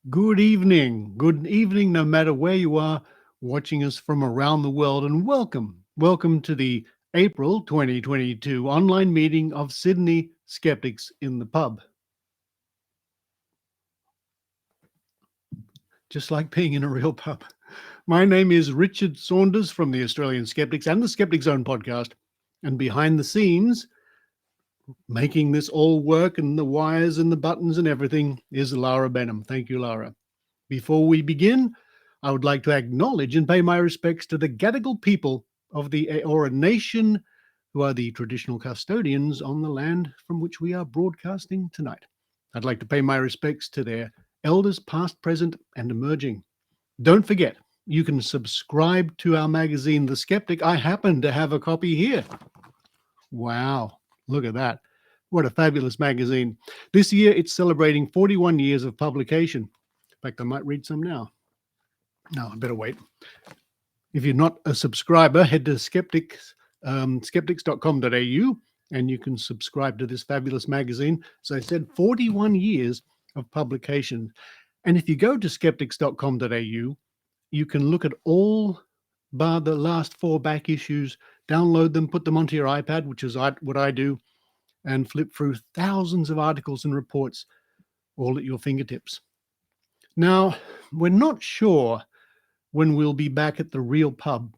Good evening. Good evening, no matter where you are watching us from around the world, and welcome. Welcome to the April 2022 online meeting of Sydney Skeptics in the pub. Just like being in a real pub. My name is Richard Saunders from the Australian Skeptics and the Skeptic Zone podcast. And behind the scenes, making this all work and the wires and the buttons and everything is Lara Benham. Thank you, Lara. Before we begin, I would like to acknowledge and pay my respects to the Gadigal people of the Eora Nation, who are the traditional custodians on the land from which we are broadcasting tonight. I'd like to pay my respects to their elders past, present, and emerging. Don't forget, you can subscribe to our magazine, The Skeptic. I happen to have a copy here. Wow, look at that. What a fabulous magazine. This year, it's celebrating 41 years of publication. In fact, I might read some now. No, I better wait. If you're not a subscriber, head to skeptics, skeptics.com.au and you can subscribe to this fabulous magazine. As I said, 41 years of publication. And if you go to skeptics.com.au, you can look at all bar the last 4 back issues, download them, put them onto your iPad, which is what I do, and flip through thousands of articles and reports all at your fingertips. Now, we're not sure when we'll be back at the real pub,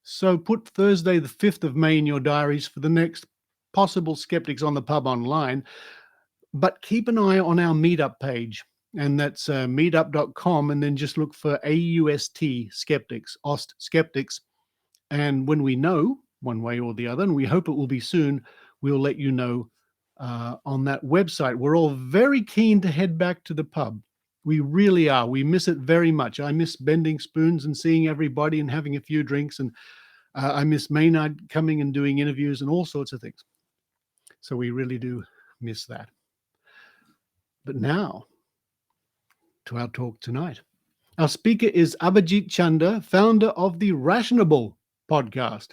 so put Thursday the 5th of May in your diaries for the next possible Skeptics on the Pub online, but keep an eye on our meetup page, and that's meetup.com, and then just look for AUST Skeptics, OST Skeptics, and when we know, one way or the other, and we hope it will be soon, we'll let you know on that website. We're all very keen to head back to the pub. We really are. We miss it very much. I miss bending spoons and seeing everybody and having a few drinks, and I miss Maynard coming and doing interviews and all sorts of things. So we really do miss that. But now, to our talk tonight. Our speaker is Abhijit Chanda, founder of the Rationable Podcast.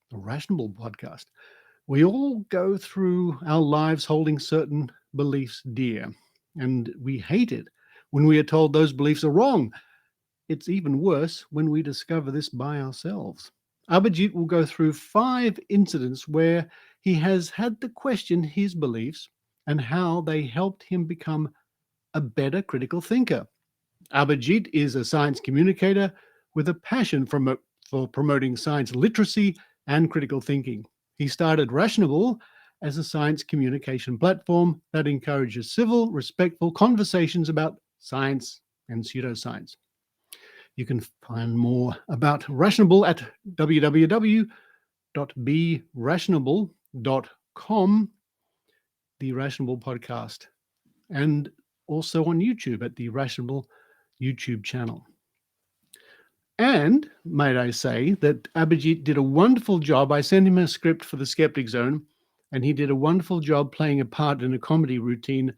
The Rationable Podcast. We all go through our lives holding certain beliefs dear, and we hate it when we are told those beliefs are wrong. It's even worse when we discover this by ourselves. Abhijit will go through 5 incidents where he has had to question his beliefs and how they helped him become a better critical thinker. Abhijit is a science communicator with a passion for promoting science literacy and critical thinking. He started Rationable as a science communication platform that encourages civil, respectful conversations about science and pseudoscience. You can find more about Rationable at www.berationable.com, the Rationable Podcast, and also on YouTube at the Rationable YouTube channel. And might I say that Abhijit did a wonderful job. I sent him a script for the Skeptic Zone, and he did a wonderful job playing a part in a comedy routine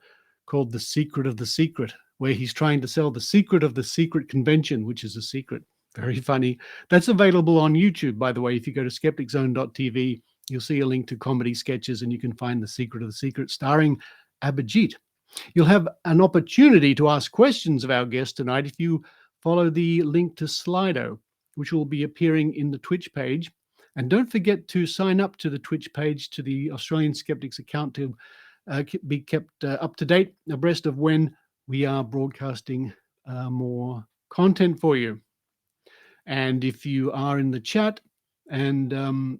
called The Secret of the Secret, where he's trying to sell the secret of the secret convention, which is a secret. Very funny. That's available on YouTube, by the way. If you go to skepticzone.tv, you'll see a link to comedy sketches, and you can find The Secret of the Secret starring Abhijit. You'll have an opportunity to ask questions of our guest tonight if you follow the link to Slido, which will be appearing in the Twitch page. And don't forget to sign up to the Twitch page, to the Australian Skeptics account, to be kept up to date, abreast of when we are broadcasting more content for you. And if you are in the chat and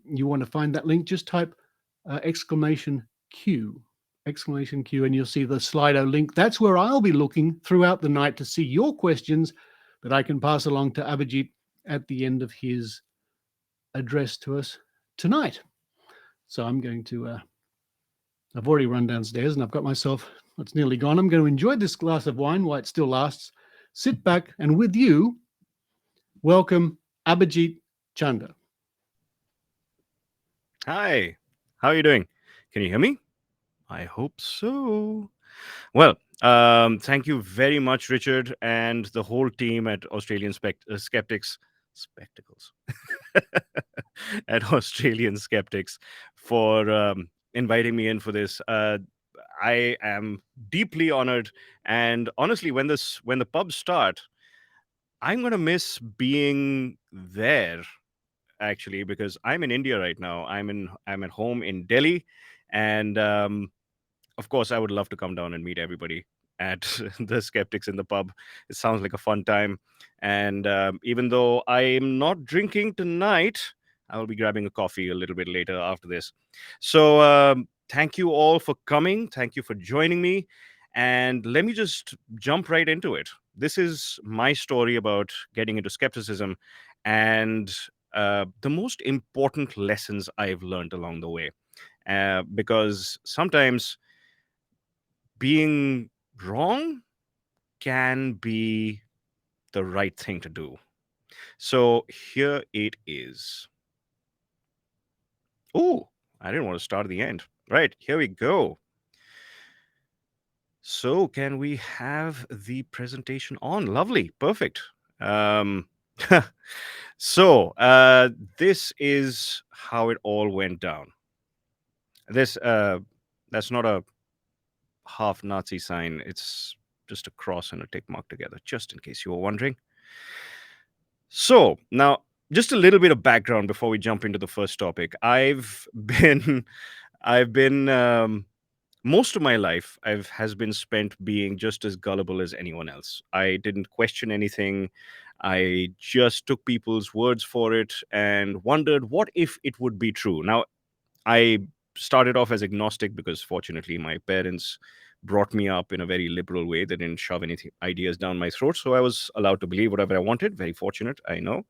you want to find that link, just type exclamation Q, and you'll see the Slido link. That's where I'll be looking throughout the night to see your questions that I can pass along to Abhijit at the end of his address to us tonight. So I'm going to, I've already run downstairs and I've got myself, it's nearly gone. I'm going to enjoy this glass of wine while it still lasts, sit back, and with you, welcome Abhijit Chanda. Hi, how are you doing? Can you hear me? I hope so. Well, thank you very much, Richard, and the whole team at Australian Skeptics, Spectacles, at Australian Skeptics for inviting me in for this. I am deeply honored, and honestly, when the pubs start, I'm gonna miss being there actually because I'm in India right now. I'm at home in Delhi, and of course, I would love to come down and meet everybody at the Skeptics in the pub. It sounds like a fun time. And even though I am not drinking tonight, I will be grabbing a coffee a little bit later after this. So thank you all for coming. Thank you for joining me. And let me just jump right into it. This is my story about getting into skepticism and the most important lessons I've learned along the way. Because sometimes being wrong can be the right thing to do. So here it is. Oh, I didn't want to start at the end. Right, here we go. So can we have the presentation on? Lovely, perfect. Um, so this is how it all went down. This that's not a half Nazi sign. It's just a cross and a tick mark together, just in case you were wondering. So now, just a little bit of background before we jump into the first topic. I've been most of my life has been spent being just as gullible as anyone else. I didn't question anything. I just took people's words for it and wondered what if it would be true. Now, I started off as agnostic because fortunately my parents brought me up in a very liberal way. They didn't shove anything ideas down my throat, so I was allowed to believe whatever I wanted. Very fortunate, I know.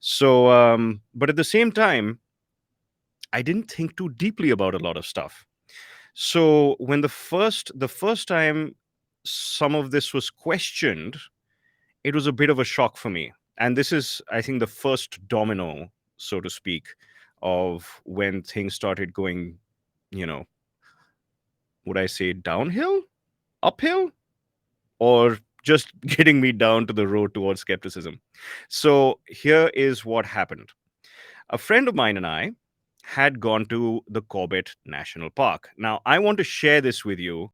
So, but at the same time, I didn't think too deeply about a lot of stuff. So when the first time some of this was questioned, it was a bit of a shock for me. And this is, I think, the first domino, so to speak, of when things started going, you know, would I say downhill, uphill, or just getting me down to the road towards skepticism. So here is what happened. A friend of mine and I had gone to the Corbett National Park. Now, I want to share this with you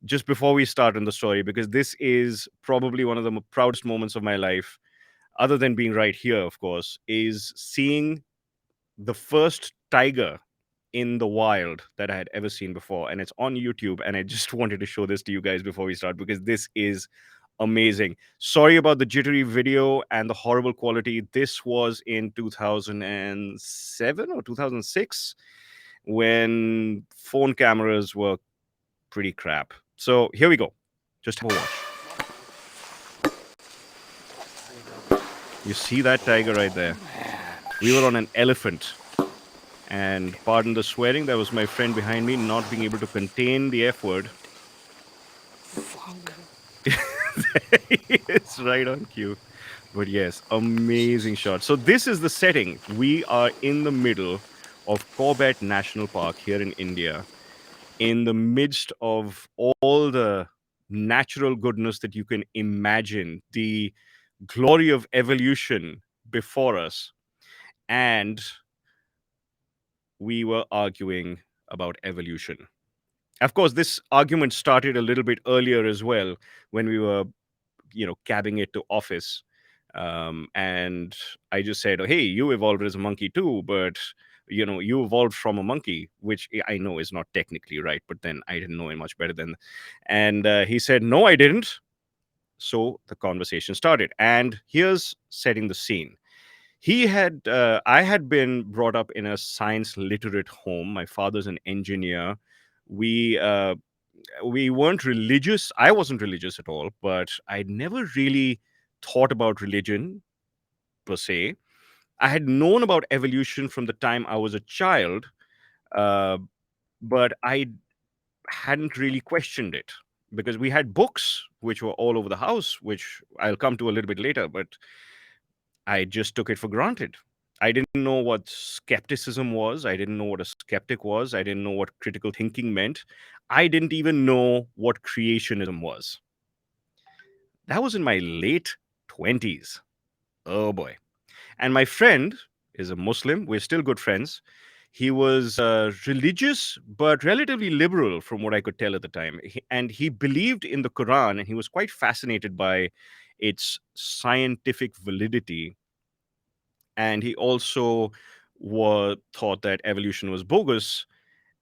just before we start in the story because this is probably one of the proudest moments of my life, other than being right here, of course, is seeing the first tiger in the wild that I had ever seen before. And it's on YouTube. And I just wanted to show this to you guys before we start because this is Amazing. Sorry about the jittery video and the horrible quality. This was in 2007 or 2006 when phone cameras were pretty crap. So here we go. Just have a watch. You see that tiger right there? We were on an elephant. And pardon the swearing, that was my friend behind me not being able to contain the F word. Fuck. It's right on cue. But yes, amazing shot. So this is the setting. We are in the middle of Corbett National Park here in India, in the midst of all the natural goodness that you can imagine, the glory of evolution before us. And we were arguing about evolution. Of course, this argument started a little bit earlier as well when we were, cabbing it to office. And I just said, oh, hey, you evolved as a monkey too, but you evolved from a monkey, which I know is not technically right, but then I didn't know it much better than. And he said, no, I didn't. So the conversation started. And here's setting the scene. I had been brought up in a science literate home. My father's an engineer. We uh, we weren't religious. I wasn't religious at all, but I'd never really thought about religion per se. I had known about evolution from the time I was a child, uh, but I hadn't really questioned it because we had books which were all over the house, which I'll come to a little bit later, but I just took it for granted. I didn't know what skepticism was. I didn't know what a skeptic was. I didn't know what critical thinking meant. I didn't even know what creationism was. That was in my late 20s. Oh boy. And my friend is a Muslim. We're still good friends. He was religious, but relatively liberal from what I could tell at the time. And he believed in the Quran and he was quite fascinated by its scientific validity. And he also thought that evolution was bogus.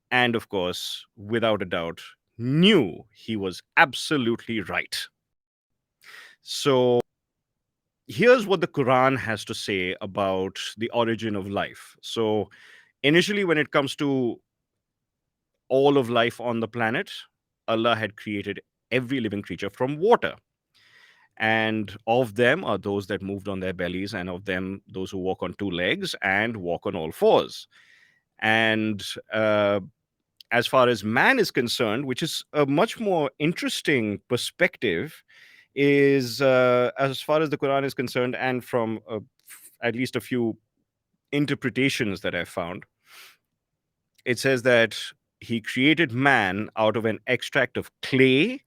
And of course, without a doubt, knew he was absolutely right. So here's what the Quran has to say about the origin of life. So, initially, when it comes to all of life on the planet, Allah had created every living creature from water. And of them are those that moved on their bellies, and of them, those who walk on two legs and walk on all fours. And as far as man is concerned, which is a much more interesting perspective, is as far as the Quran is concerned, and from at least a few interpretations that I found, it says that he created man out of an extract of clay,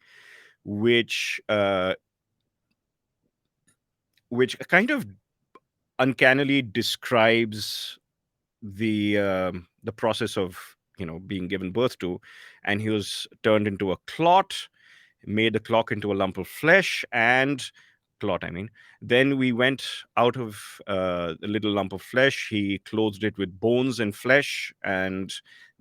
which kind of uncannily describes the process of being given birth to, and he was turned into a clot, made the clock into a lump of flesh and clot, I mean. Then we went out of the little lump of flesh, he clothed it with bones and flesh, and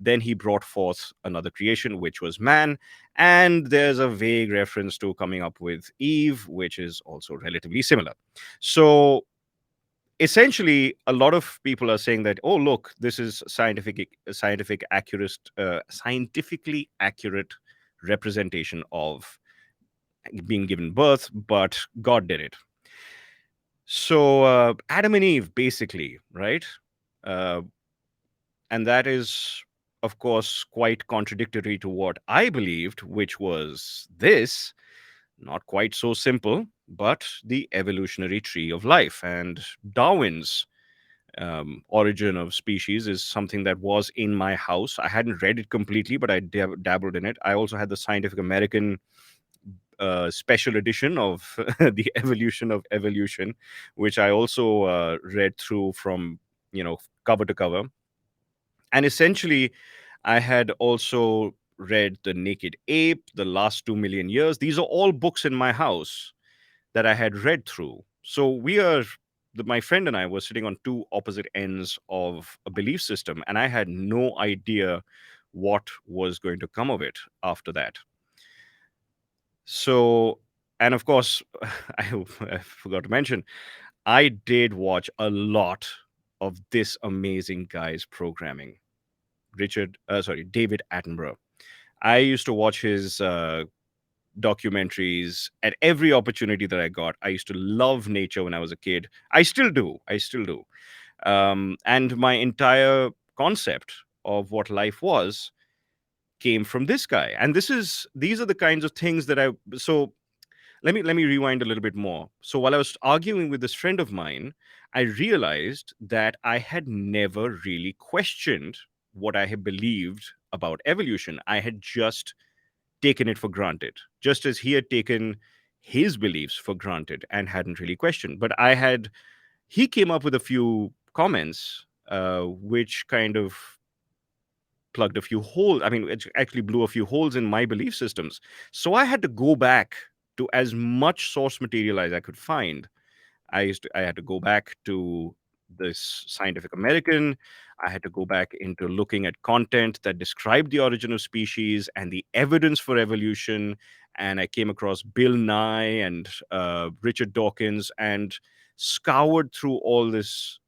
then he brought forth another creation, which was man. And there's a vague reference to coming up with Eve, which is also relatively similar. So essentially, a lot of people are saying that, oh, look, this is scientifically accurate representation of being given birth, but God did it. So Adam and Eve, basically, right? Uh, and that is, of course, quite contradictory to what I believed, which was this: not quite so simple, but the evolutionary tree of life. And Darwin's Origin of Species is something that was in my house. I hadn't read it completely, but I dabbled in it. I also had the Scientific American special edition of the Evolution of Evolution, which I also read through from cover to cover. And essentially, I had also read The Naked Ape, The Last 2 Million Years. These are all books in my house that I had read through. So my friend and I were sitting on two opposite ends of a belief system, and I had no idea what was going to come of it after that. So and of course, I forgot to mention, I did watch a lot of this amazing guy's programming. David Attenborough. I used to watch his documentaries at every opportunity that I got. I used to love nature when I was a kid. I still do. I still do. And my entire concept of what life was came from this guy. And these are the kinds of things that I so let me rewind a little bit more. So while I was arguing with this friend of mine, I realized that I had never really questioned what I had believed about evolution. I had just taken it for granted, just as he had taken his beliefs for granted and hadn't really questioned. But he came up with a few comments, which kind of plugged a few holes. I mean, it actually blew a few holes in my belief systems. So I had to go back to as much source material as I could find. I had to go back to this Scientific American. I had to go back into looking at content that described the origin of species and the evidence for evolution. And I came across Bill Nye and Richard Dawkins and scoured through all this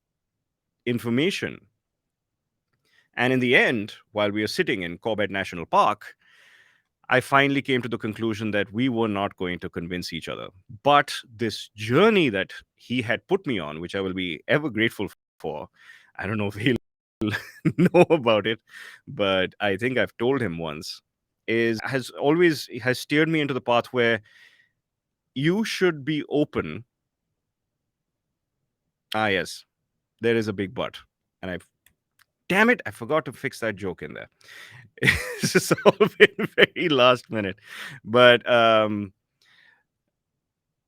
information. And in the end, while we were sitting in Corbett National Park, I finally came to the conclusion that we were not going to convince each other. But this journey that he had put me on, which I will be ever grateful for, I don't know if he'll know about it, but I think I've told him once, has steered me into the path where you should be open. Ah, yes, there is a big but. And damn it, I forgot to fix that joke in there. It's all been very last minute. But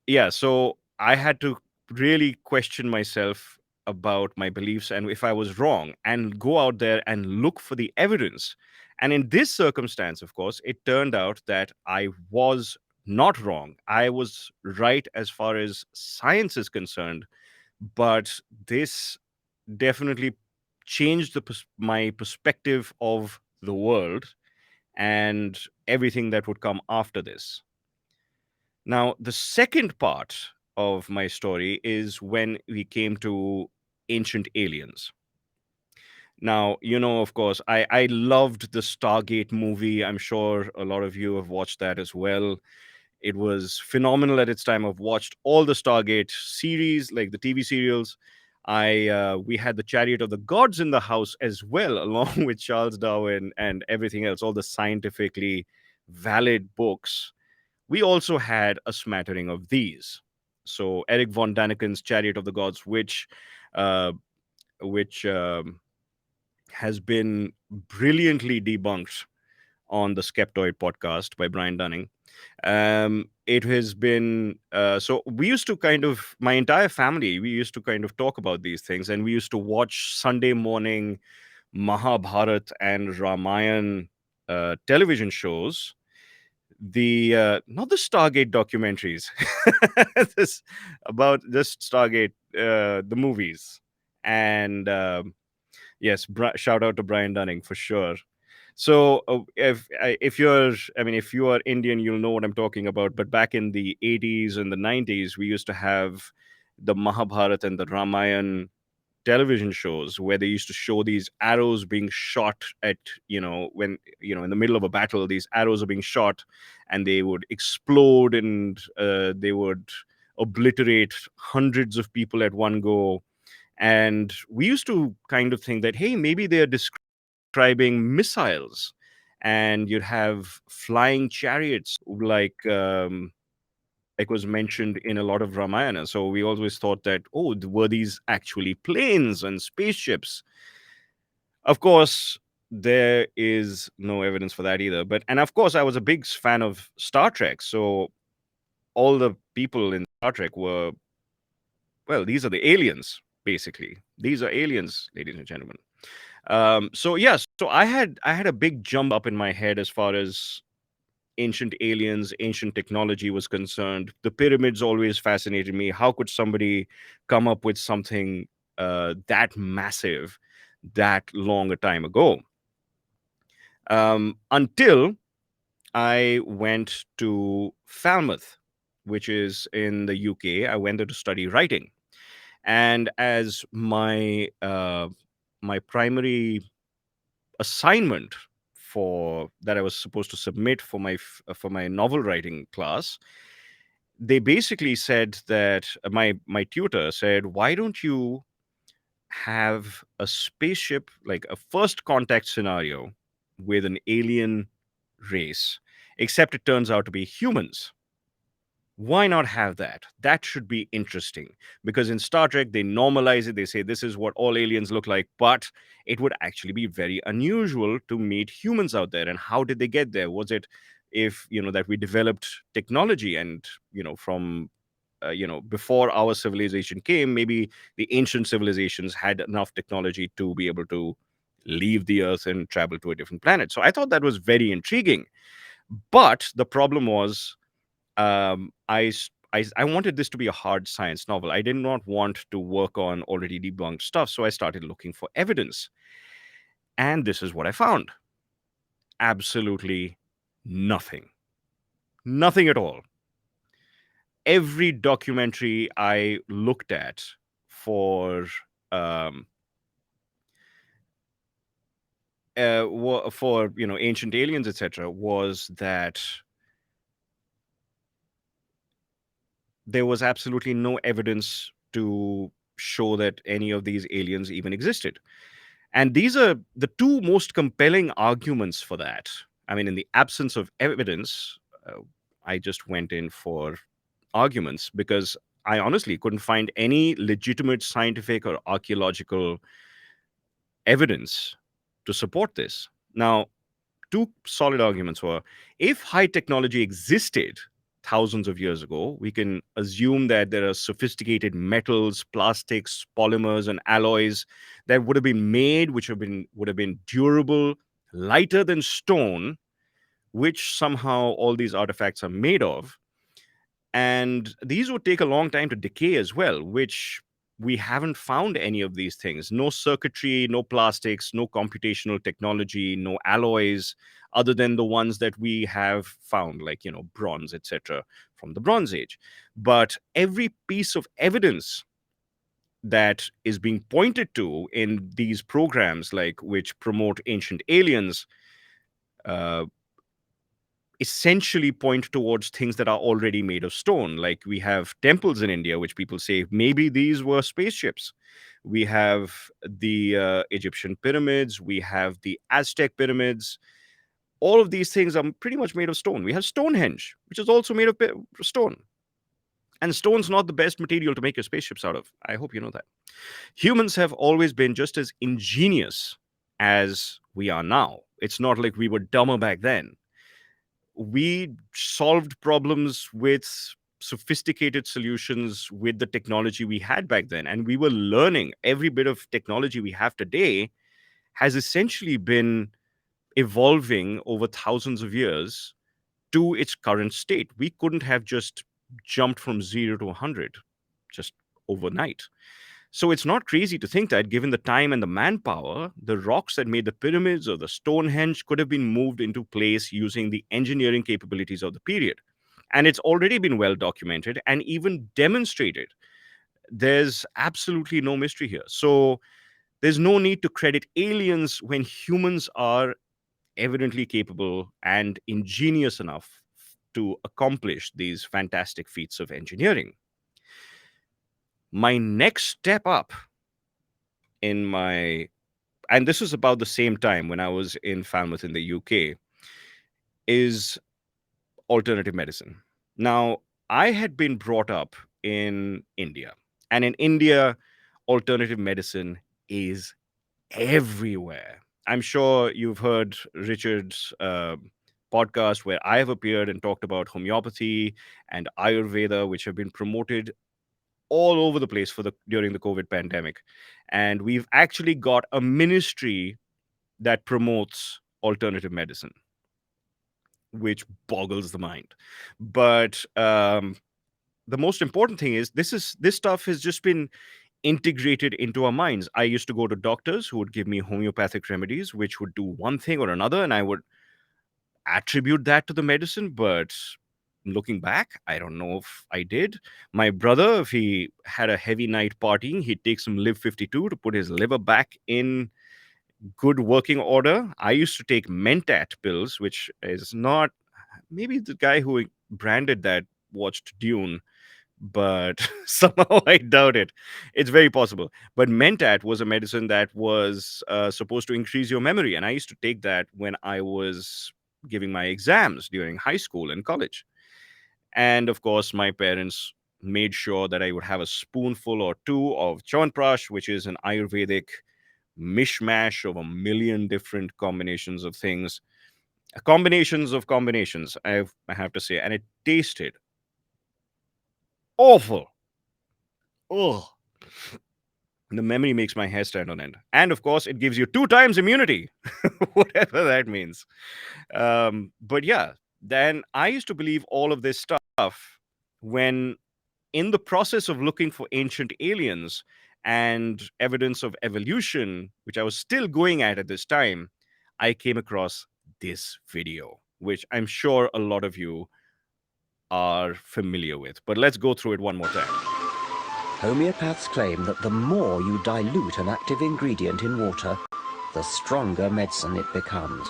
yeah, so I had to really question myself about my beliefs and if I was wrong and go out there and look for the evidence. And in this circumstance, of course, it turned out that I was not wrong. I was right as far as science is concerned, but this definitely changed my perspective of the world and everything that would come after this. Now, the second part of my story is when we came to ancient aliens. Now, of course, I loved the Stargate movie. I'm sure a lot of you have watched that as well. It was phenomenal at its time. I've watched all the Stargate series, like the TV serials. We had the Chariot of the Gods in the house as well, along with Charles Darwin and everything else, all the scientifically valid books. We also had a smattering of these. So Eric von Daniken's Chariot of the Gods, which has been brilliantly debunked on the Skeptoid podcast by Brian Dunning. It has been so we used to my entire family, we used to kind of talk about these things, and we used to watch Sunday morning Mahabharat and Ramayan television shows. The not the Stargate documentaries, this about just Stargate, the movies. And yes, shout out to Brian Dunning for sure. So if if you are Indian, you'll know what I'm talking about. But back in the 80s and the 90s, we used to have the Mahabharat and the Ramayan television shows where they used to show these arrows being shot at, when, in the middle of a battle, these arrows are being shot and they would explode, and they would obliterate hundreds of people at one go. And we used to kind of think that, hey, maybe they're describing missiles, and you'd have flying chariots like was mentioned in a lot of Ramayana. So we always thought that, oh, were these actually planes and spaceships? Of course, there is no evidence for that either. And of course, I was a big fan of Star Trek. So all the people in Star Trek were, well, these are the aliens, basically. These are aliens, ladies and gentlemen. So yes, so I had a big jump up in my head as far as ancient aliens, ancient technology was concerned. The pyramids always fascinated me. How could somebody come up with something that massive that long a time ago? Until I went to Falmouth, which is in the UK. I went there to study writing, and as my primary assignment for that I was supposed to submit for for my novel writing class, they basically said that my tutor said, "Why don't you have a spaceship, like a first contact scenario with an alien race, except it turns out to be humans? Why not have that? That should be interesting." Because in Star Trek, they normalize it. They say this is what all aliens look like, but it would actually be very unusual to meet humans out there. And how did they get there? Was it if, that we developed technology and, from before our civilization came, maybe the ancient civilizations had enough technology to be able to leave the earth and travel to a different planet. So I thought that was very intriguing. But the problem was, I wanted this to be a hard science novel. I did not want to work on already debunked stuff. So I started looking for evidence. And this is what I found: absolutely nothing. Nothing at all. Every documentary I looked at for um, for ancient aliens, etc., was that there was absolutely no evidence to show that any of these aliens even existed. And these are the two most compelling arguments for that. I mean, in the absence of evidence, I just went in for arguments because I honestly couldn't find any legitimate scientific or archaeological evidence to support this. Now, two solid arguments were: if high technology existed thousands of years ago, we can assume that there are sophisticated metals, plastics, polymers, and alloys that would have been made, which would have been durable, lighter than stone, which somehow all these artifacts are made of. And these would take a long time to decay as well, which we haven't found any of these things. No circuitry, no plastics, no computational technology, no alloys, other than the ones that we have found, like, bronze, etc., from the Bronze Age. But every piece of evidence that is being pointed to in these programs, like which promote ancient aliens, uh, essentially point towards things that are already made of stone. Like, we have temples in India, which people say maybe these were spaceships. We have the Egyptian pyramids, we have the Aztec pyramids. All of these things are pretty much made of stone. We have Stonehenge, which is also made of stone. And stone's not the best material to make your spaceships out of. I hope you know that. Humans have always been just as ingenious as we are now. It's not like we were dumber back then. We solved problems with sophisticated solutions with the technology we had back then. And we were learning. Every bit of technology we have today has essentially been evolving over thousands of years to its current state. We couldn't have just jumped from 0 to 100 just overnight. So it's not crazy to think that, given the time and the manpower, the rocks that made the pyramids or the Stonehenge could have been moved into place using the engineering capabilities of the period. And it's already been well documented and even demonstrated. There's absolutely no mystery here. So there's no need to credit aliens when humans are evidently capable and ingenious enough to accomplish these fantastic feats of engineering. My next step up in my and this was about the same time when I was in Falmouth in the UK, is alternative medicine. Now, I had been brought up in India, and in India, alternative medicine is everywhere. I'm sure you've heard Richard's podcast where I have appeared and talked about homeopathy and Ayurveda, which have been promoted all over the place during the COVID pandemic. And we've actually got a ministry that promotes alternative medicine, which boggles the mind. But the most important thing is this stuff has just been integrated into our minds. I used to go to doctors who would give me homeopathic remedies, which would do one thing or another, and I would attribute that to the medicine. But looking back, I don't know if I did. My brother, if he had a heavy night partying, he'd take some Live 52 to put his liver back in good working order. I used to take Mentat pills, which is not, maybe the guy who branded that watched Dune, but somehow I doubt it. It's very possible. But Mentat was a medicine that was supposed to increase your memory. And I used to take that when I was giving my exams during high school and college. And of course, my parents made sure that I would have a spoonful or two of Chyawanprash, which is an Ayurvedic mishmash of a million different combinations of things, combinations of combinations, I have to say. And it tasted awful. Oh, the memory makes my hair stand on end. And of course, it gives you 2 times immunity, whatever that means. But yeah, then I used to believe all of this stuff when, in the process of looking for ancient aliens and evidence of evolution, which I was still going at this time, I came across this video, which I'm sure a lot of you are familiar with. But let's go through it one more time. Homeopaths claim that the more you dilute an active ingredient in water, the stronger medicine it becomes.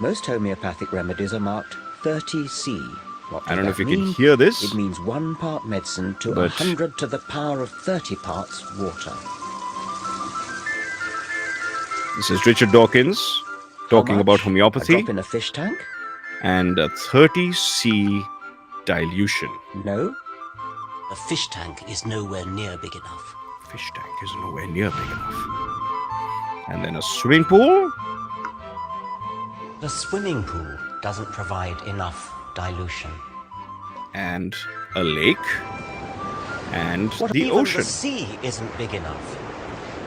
Most homeopathic remedies are marked 30C. What I don't know if does you that can mean? hear this, It means 1 part medicine to but 100 to the power of 30 parts water. this is Richard Dawkins How talking about much? A homeopathy drop in a fish tank? and a 30C dilution. No. A fish tank is nowhere near big enough. Fish tank is nowhere near big enough. And then a swimming pool. The swimming pool doesn't provide enough dilution. And a lake. And What the even ocean. the sea isn't big enough.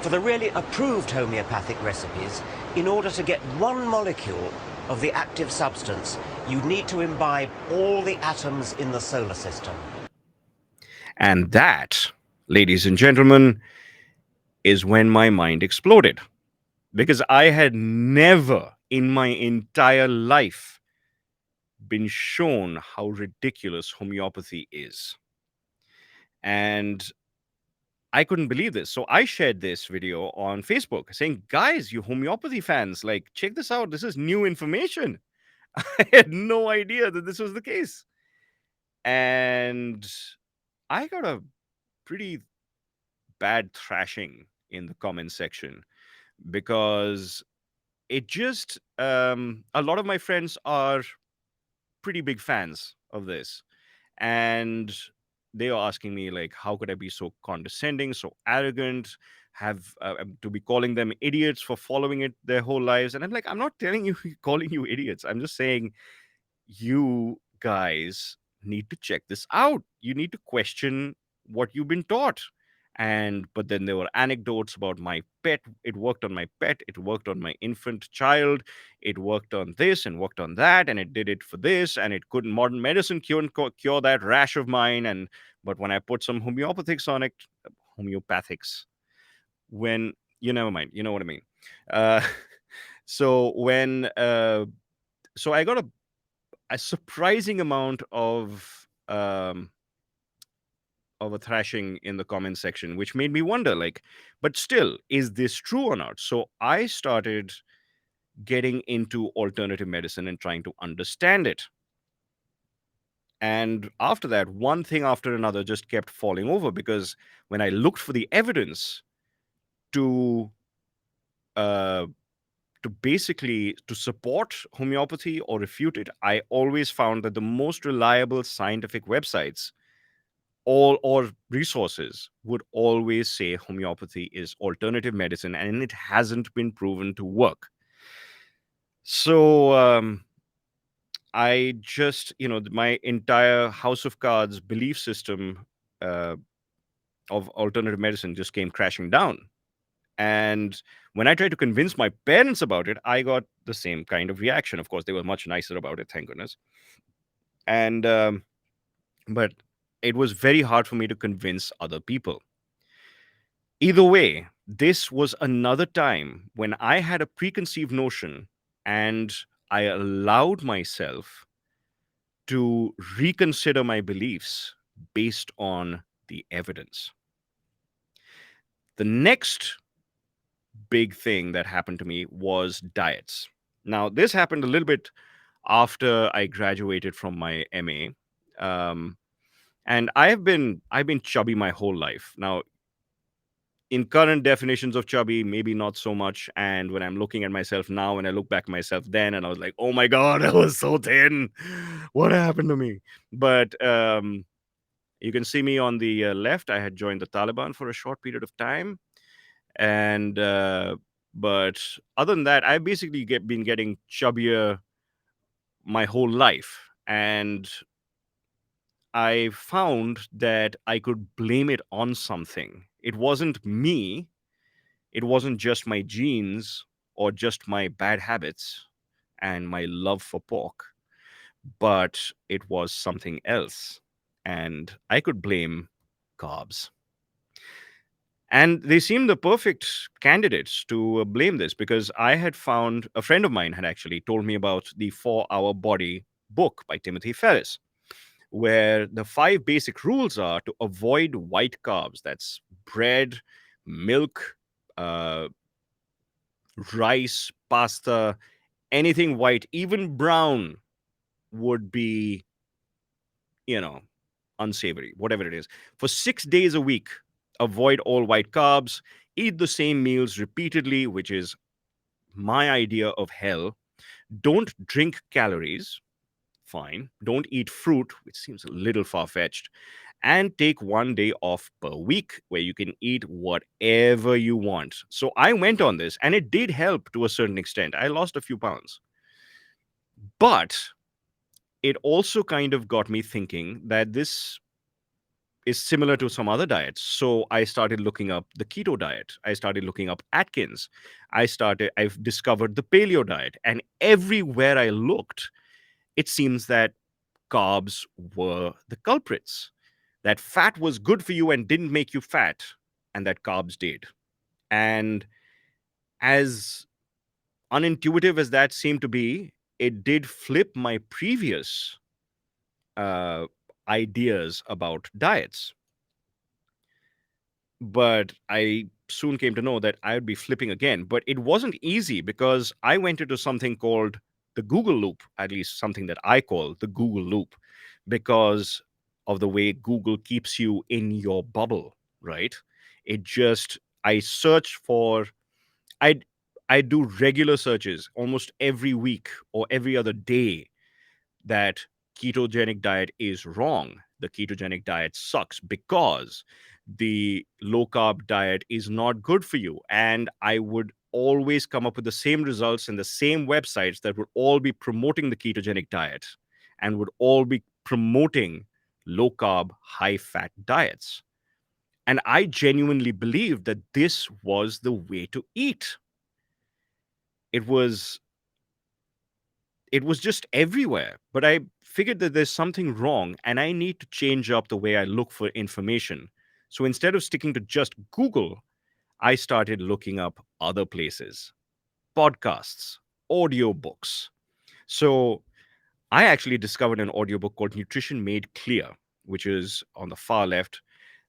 For the really approved homeopathic recipes, in order to get 1 molecule of the active substance, you need to imbibe all the atoms in the solar system. And that, ladies and gentlemen, is when my mind exploded. Because I had never in my entire life been shown how ridiculous homeopathy is. And I couldn't believe this. So I shared this video on Facebook saying, guys, you homeopathy fans, like, check this out. This is new information. I had no idea that this was the case. And I got a pretty bad thrashing in the comment section because it just, a lot of my friends are pretty big fans of this. And they are asking me, like, how could I be so condescending, so arrogant, have to be calling them idiots for following it their whole lives? And I'm like, I'm not telling you, calling you idiots. I'm just saying you guys need to check this out. You need to question what you've been taught. And but then there were anecdotes about my pet. It worked on my pet, it worked on my infant child, it worked on this and worked on that, and it did it for this, and it couldn't, modern medicine cure that rash of mine. And but when I put some homeopathics on it, homeopathics, when, you never mind, you know what I mean. uh so when so I got a surprising amount of a thrashing in the comment section, which made me wonder, like, but still, is this true or not? So I started getting into alternative medicine and trying to understand it. And after that, one thing after another just kept falling over, because when I looked for the evidence to uh to basically to support homeopathy or refute it, I always found that the most reliable scientific websites all or resources would always say homeopathy is alternative medicine and it hasn't been proven to work. So I just, my entire house of cards belief system uh, of alternative medicine just came crashing down. And when I tried to convince my parents about it, I got the same kind of reaction. Of course, they were much nicer about it, thank goodness. And but it was very hard for me to convince other people. Either way, this was another time when I had a preconceived notion and I allowed myself to reconsider my beliefs based on the evidence. The next big thing that happened to me was diets. Now, this happened a little bit after I graduated from my MA. Um, and I've been chubby my whole life. Now, in current definitions of chubby, maybe not so much. And when I'm looking at myself now, and I look back at myself then, and I was like, oh my God, I was so thin. What happened to me? But you can see me on the left. I had joined the Taliban for a short period of time. And, but other than that, I've basically been getting chubbier my whole life. And I found that I could blame it on something. It wasn't me. It wasn't just my genes or just my bad habits and my love for pork, but it was something else. And I could blame carbs. And they seemed the perfect candidates to blame this, because I had found a friend of mine had actually told me about the 4 Hour Body book by Timothy Ferriss, where the 5 basic rules are to avoid white carbs. That's bread, milk, uh, rice, pasta, anything white, even brown would be, you know, unsavory, whatever it is. For 6 days a week, avoid all white carbs, eat the same meals repeatedly, which is my idea of hell. Don't drink calories. Fine. Don't eat fruit, which seems a little far fetched. And take 1 day off per week where you can eat whatever you want. So I went on this, and it did help to a certain extent. I lost a few pounds. But it also kind of got me thinking that this is similar to some other diets. So I started looking up the keto diet. I started looking up Atkins. I've discovered the paleo diet. And everywhere I looked, it seems that carbs were the culprits. That fat was good for you and didn't make you fat, and that carbs did. And as unintuitive as that seemed to be, it did flip my previous uh, ideas about diets. But I soon came to know that I would be flipping again. But it wasn't easy, because I went into something called the Google loop, at least something that I call the Google loop, because of the way Google keeps you in your bubble, right? I search for, I I do regular searches almost every week or every other day that ketogenic diet is wrong. The ketogenic diet sucks because the low carb diet is not good for you. And I would always come up with the same results in the same websites that would all be promoting the ketogenic diet and would all be promoting low carb, high fat diets. And I genuinely believed that this was the way to eat. It was it was just everywhere. But I figured that there's something wrong and I need to change up the way I look for information. So instead of sticking to just Google, I started looking up other places, podcasts, audiobooks. So I actually discovered an audiobook called Nutrition Made Clear, which is on the far left.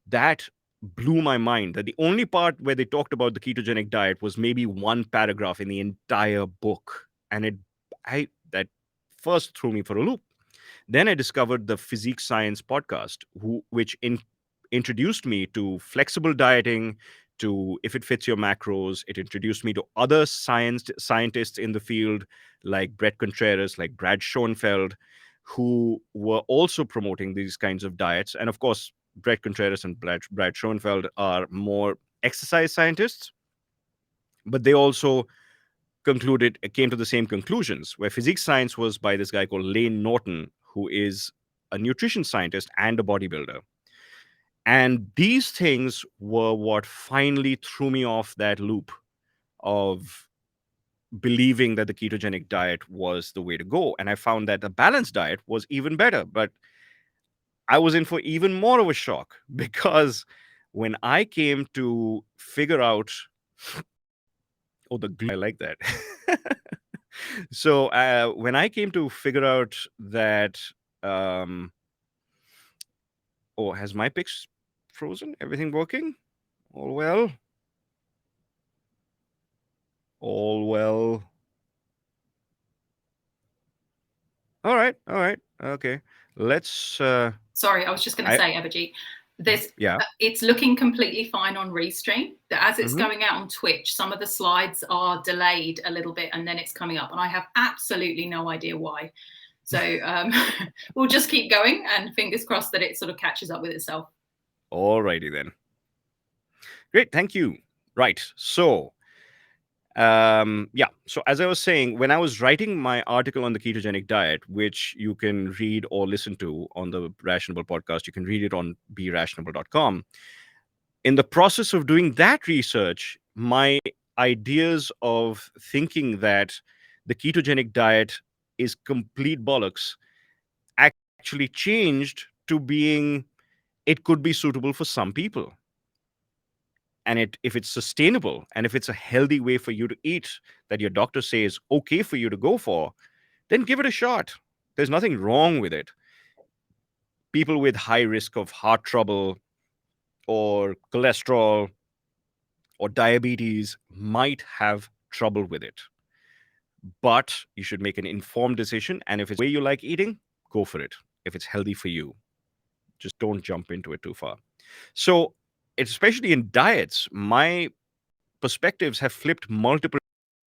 That blew my mind, that the only part where they talked about the ketogenic diet was maybe one paragraph in the entire book. And that first threw me for a loop. Then I discovered the Physique Science podcast, which introduced me to flexible dieting, to if it fits your macros. It introduced me to other scientists in the field, like Brett Contreras, like Brad Schoenfeld, who were also promoting these kinds of diets. And of course, Brett Contreras and Brad Schoenfeld are more exercise scientists, but they also came to the same conclusions, where physics science was by this guy called Lane Norton, who is a nutrition scientist and a bodybuilder. And these things were what finally threw me off that loop of believing that the ketogenic diet was the way to go. And I found that the balanced diet was even better. But I was in for even more of a shock, because when I came to figure out, oh, the glue, I like that. So when I came to figure out that Oh, has my picks frozen? Everything working? All well? All well. All right. Okay. Let's Sorry, I was just going to say, Abhijit, yeah. it's looking completely fine on Restream. As it's Mhm. going out on Twitch, some of the slides are delayed a little bit and then it's coming up. And I have absolutely no idea why. So we'll just keep going and fingers crossed that it sort of catches up with itself. All righty then. Great. Thank you. Right. So so as I was saying, when I was writing my article on the ketogenic diet, which you can read or listen to on the Rationable podcast, you can read it on berationable.com. In the process of doing that research, my ideas of thinking that the ketogenic diet is complete bollocks actually changed to being it could be suitable for some people. And if it's sustainable and if it's a healthy way for you to eat that your doctor says okay for you to go for, then give it a shot. There's nothing wrong with it. People with high risk of heart trouble or cholesterol or diabetes might have trouble with it. But you should make an informed decision. And if it's the way you like eating, go for it. If it's healthy for you, just don't jump into it too far. So, especially in diets, my perspectives have flipped multiple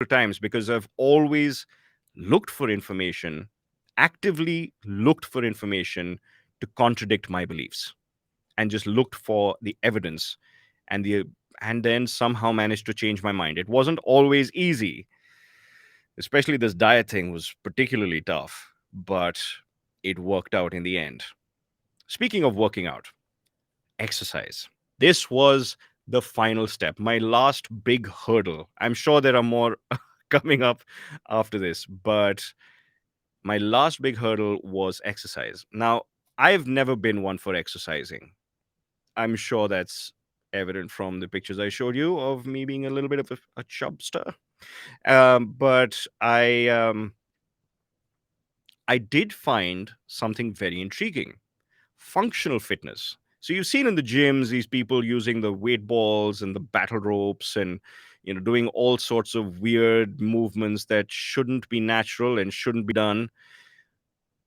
times because I've always looked for information, actively looked for information to contradict my beliefs, and just looked for the evidence and then somehow managed to change my mind. It wasn't always easy. Especially this diet thing was particularly tough, but it worked out in the end. Speaking of working out, exercise. This was the final step, my last big hurdle. I'm sure there are more coming up after this, but my last big hurdle was exercise. Now, I've never been one for exercising. I'm sure that's evident from the pictures I showed you of me being a little bit of a chubster. But I did find something very intriguing: functional fitness. So you've seen in the gyms these people using the weight balls and the battle ropes and doing all sorts of weird movements that shouldn't be natural and shouldn't be done.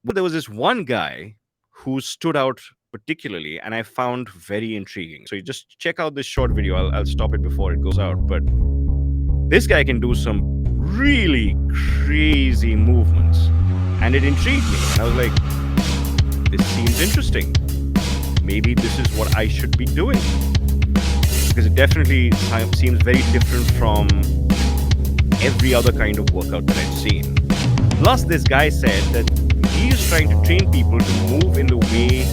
But there was this one guy who stood out particularly and I found very intriguing. So you just check out this short video. I'll stop it before it goes out. But this guy can do some really crazy movements. And it intrigued me. And I was like, this seems interesting. Maybe this is what I should be doing. Because it definitely seems very different from every other kind of workout that I've seen. Plus, this guy said that he is trying to train people to move in the way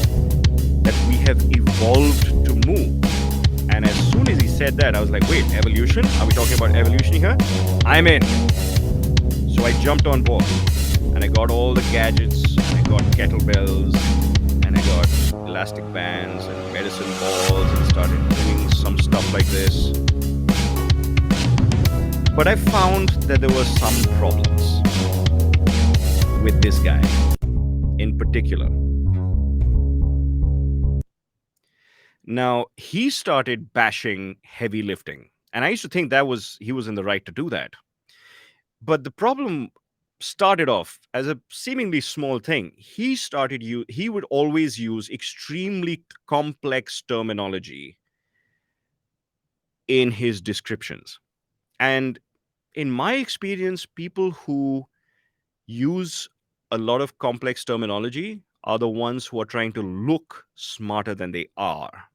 that we have evolved to move. And as soon as he said that, I was like, wait, evolution? Are we talking about evolution here? I'm in. So I jumped on board. And I got all the gadgets, I got kettlebells, and I got elastic bands and medicine balls and started doing some stuff like this. But I found that there were some problems with this guy in particular. Now, he started bashing heavy lifting. And I used to think he was in the right to do that. But the problem started off as a seemingly small thing. He would always use extremely complex terminology in his descriptions. And in my experience, people who use a lot of complex terminology are the ones who are trying to look smarter than they are.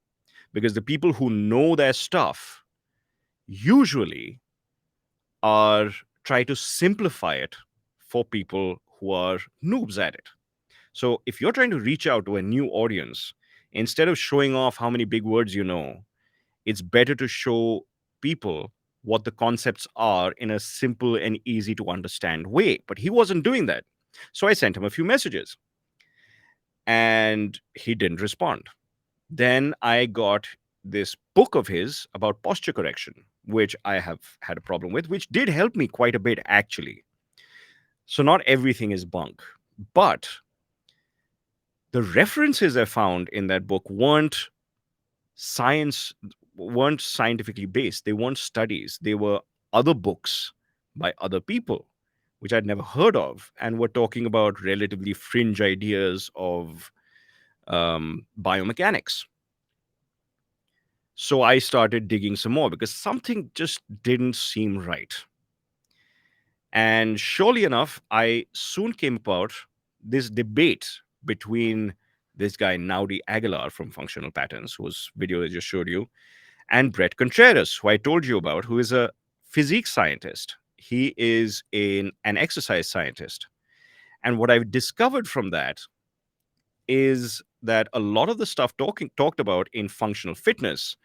Because the people who know their stuff usually try to simplify it for people who are noobs at it. So if you're trying to reach out to a new audience, instead of showing off how many big words you know, it's better to show people what the concepts are in a simple and easy to understand way. But he wasn't doing that. So I sent him a few messages and he didn't respond. Then I got this book of his about posture correction, which I have had a problem with, which did help me quite a bit, actually. So not everything is bunk. But The references I found in that book science weren't scientifically based. They weren't studies. They were other books by other people, which I'd never heard of, and were talking about relatively fringe ideas of biomechanics. So I started digging some more because something just didn't seem right. And surely enough, I soon came about this debate between this guy, Naudi Aguilar from Functional Patterns, whose video I just showed you, and Brett Contreras, who I told you about, who is a physique scientist. He is an exercise scientist. And what I've discovered from that is that a lot of the stuff talked about in functional fitness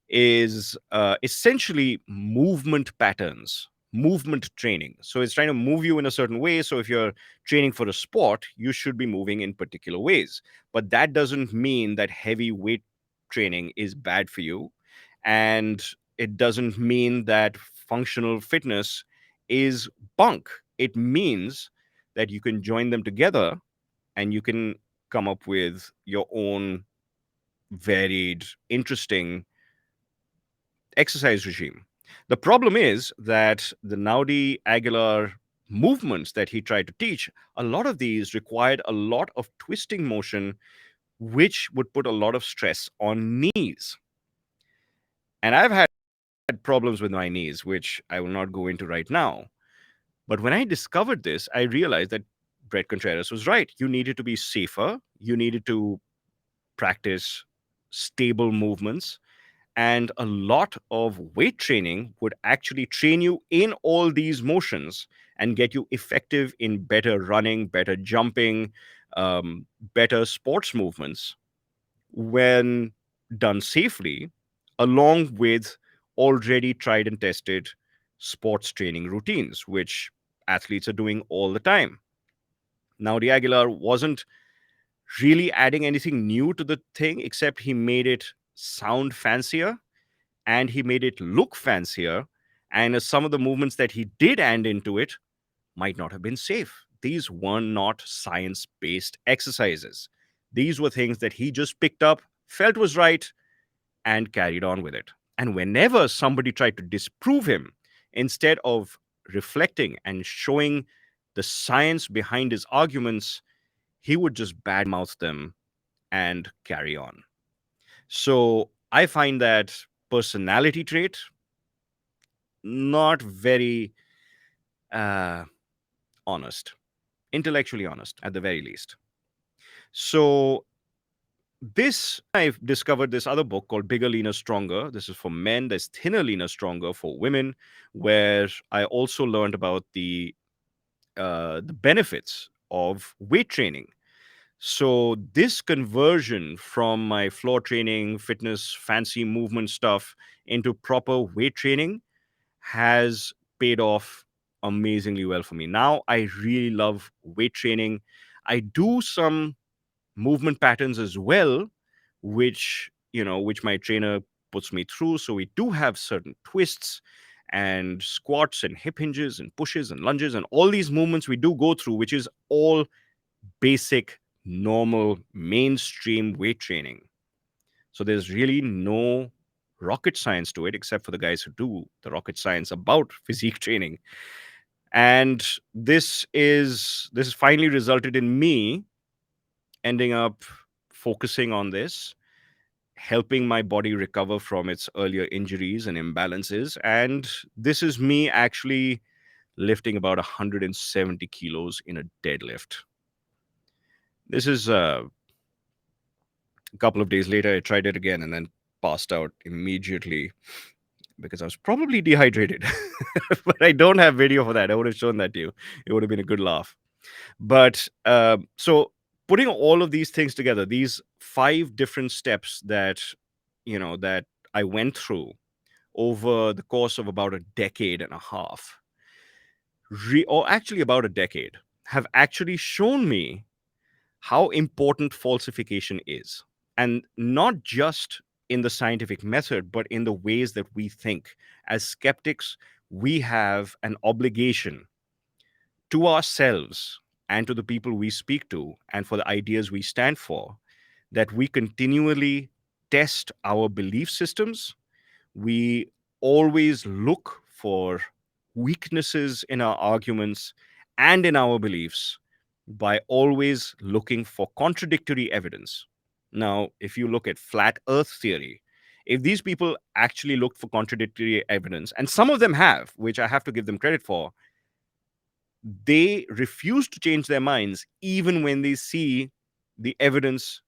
is essentially movement patterns, movement training. So it's trying to move you in a certain way. So if you're training for a sport, you should be moving in particular ways. But that doesn't mean that heavy weight training is bad for you. And it doesn't mean that functional fitness is bunk. It means that you can join them together and you can come up with your own varied, interesting exercise regime. The problem is that the Naudi Aguilar movements that he tried to teach, a lot of these required a lot of twisting motion, which would put a lot of stress on knees. And I've had problems with my knees, which I will not go into right now. But when I discovered this, I realized that Brett Contreras was right. You needed to be safer. You needed to practice stable movements. And a lot of weight training would actually train you in all these motions and get you effective in better running, better jumping, better sports movements when done safely, along with already tried and tested sports training routines, which athletes are doing all the time. Now, the Aguilar wasn't really adding anything new to the thing, except he made it sound fancier and he made it look fancier. And some of the movements that he did add into it might not have been safe. These were not science based exercises. These were things that he just picked up, felt was right, and carried on with it. And whenever somebody tried to disprove him, instead of reflecting and showing the science behind his arguments, he would just badmouth them and carry on. So I find that personality trait not very honest, intellectually honest at the very least. So I've discovered this other book called Bigger, Leaner, Stronger. This is for men. There's Thinner, Leaner, Stronger for women, where I also learned about the benefits of weight training. So this conversion from my floor training, fitness, fancy movement stuff into proper weight training has paid off amazingly well for me. Now I really love weight training. I do some movement patterns as well, which my trainer puts me through. So we do have certain twists and squats and hip hinges and pushes and lunges and all these movements we do go through, which is all basic, normal, mainstream weight training. So there's really no rocket science to it, except for the guys who do the rocket science about physique training. And this has finally resulted in me ending up focusing on this, helping my body recover from its earlier injuries and imbalances. And this is me actually lifting about 170 kilos in a deadlift. This is a couple of days later, I tried it again and then passed out immediately because I was probably dehydrated. But I don't have video for that. I would have shown that to you. It would have been a good laugh. But so putting all of these things together, these 5 different steps that I went through over the course of about a decade and a half, or actually about a decade, have actually shown me how important falsification is. And not just in the scientific method, but in the ways that we think. As skeptics, we have an obligation to ourselves and to the people we speak to and for the ideas we stand for, that we continually test our belief systems. We always look for weaknesses in our arguments and in our beliefs by always looking for contradictory evidence. Now, if you look at flat earth theory, if these people actually looked for contradictory evidence, and some of them have, which I have to give them credit for, they refuse to change their minds even when they see the evidence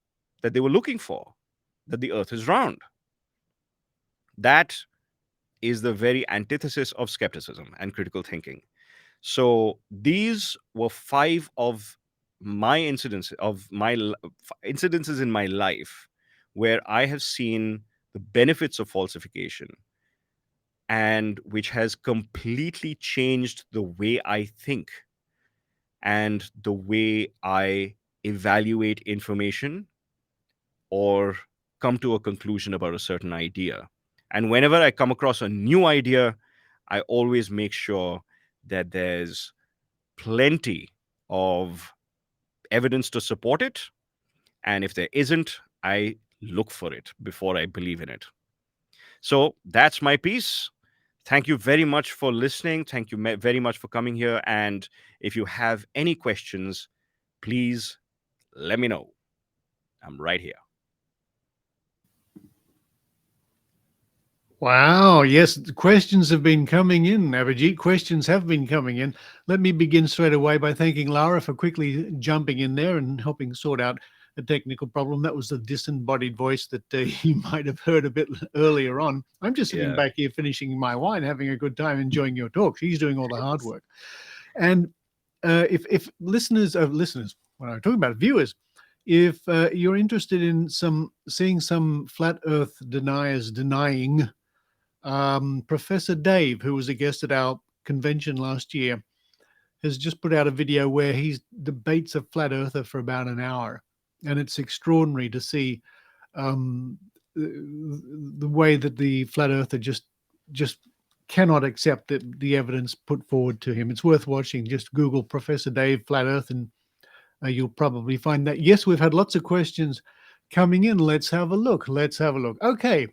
that they were looking for, that the earth is round. That is the very antithesis of skepticism and critical thinking. So these were five of my incidences in my life where I have seen the benefits of falsification, and which has completely changed the way I think and the way I evaluate information or come to a conclusion about a certain idea. And whenever I come across a new idea, I always make sure that there's plenty of evidence to support it. And if there isn't, I look for it before I believe in it. So that's my piece. Thank you very much for listening. Thank you very much for coming here. And if you have any questions, please let me know. I'm right here. Wow. Yes, the questions have been coming in, Abhijit. Questions have been coming in. Let me begin straight away by thanking Lara for quickly jumping in there and helping sort out a technical problem. That was the disembodied voice that you might have heard a bit earlier on. I'm just sitting back here finishing my wine, having a good time, enjoying your talk. She's doing all the hard work. And if listeners, when I'm talking about viewers, if you're interested in seeing some flat Earth deniers denying, Professor Dave, who was a guest at our convention last year, has just put out a video where he debates a flat earther for about an hour. And it's extraordinary to see the way that the flat earther just cannot accept the evidence put forward to him. It's worth watching. Just Google Professor Dave Flat Earth and you'll probably find that. Yes, we've had lots of questions coming in. Let's have a look. Okay.